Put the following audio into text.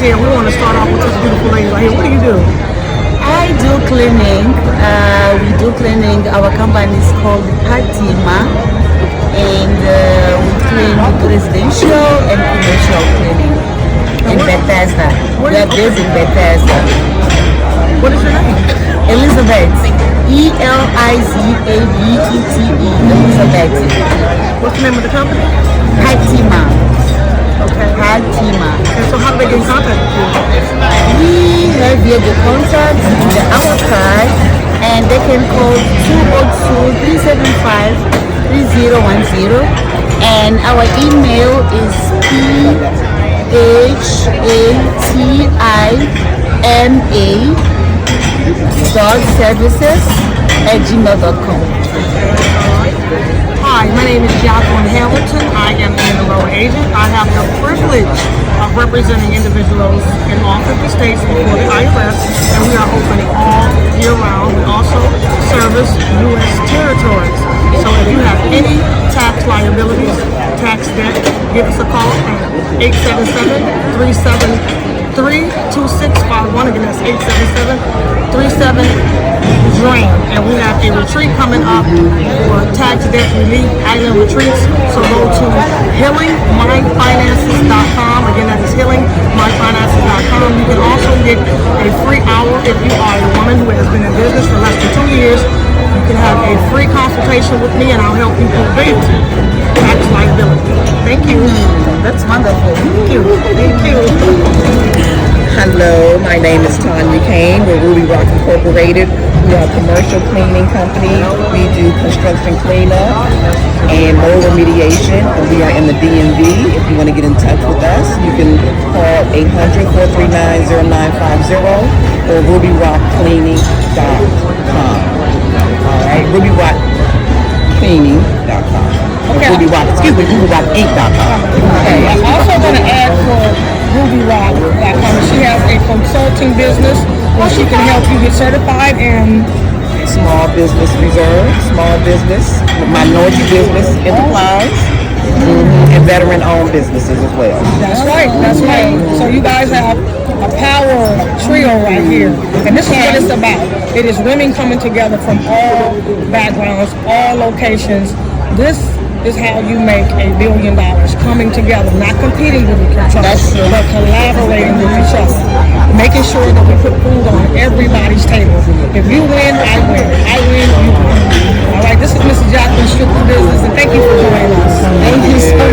here. We want to start off with this beautiful lady right here. What do you do? I do cleaning. We do cleaning. Our company is called Patima, and we clean residential and commercial cleaning in Bethesda. We are based in Bethesda. What is your name? Elizabeth. Elizabete. Elizabeth. What's the name of the company? Patima. Okay. Patima. And so how do they get in contact with you? We have here the contact in the our card, and they can call 202-375-3010, and our email is phatima.services@gmail.com. Hi, my name is Jacqueline Hamilton. I am an enrolled agent. I have the privilege of representing individuals in all 50 states before the IRS, and we are open all year round. We also service U.S. territories. So if you have any tax liabilities, tax debt, give us a call at 877-373-2651. Again, that's 877-37-DRAIN. And we have a retreat coming up for tax debt relief island retreats. So go to healingmyfinances.com. Again, that is healingmyfinances.com. You can also get a free hour if you are a woman who has been in business for less than 2 years. You can have a free consultation with me, and I'll help you prevent tax liability. Thank you. That's wonderful. Thank you. Thank you. Hello, my name is Tanya Kane. We're Ruby Rock Incorporated. We are a commercial cleaning company. We do construction cleanup and mold remediation. And we are in the DMV. If you want to get in touch with us, you can call 800-439-0950 or rubyrockcleaning.com. All right, rubyrockcleaning.com. Okay. rubyrock.inc.com. Okay. I'm also going to add for RubyRock.com. She has a consulting business where she can help you get certified in Small business reserve, small business, minority business enterprise, and veteran-owned businesses as well. That's right. That's right. So you guys have a power trio right here. And this is what it's about. It is women coming together from all backgrounds, all locations. This is how you make $1 billion, coming together, not competing with each other, but collaborating with each other, making sure that we put food on everybody's table. If you win, I win. I win, you win. All right, this is Mrs. Jacqueline Strictly Business, and thank you for joining us. Thank you so much.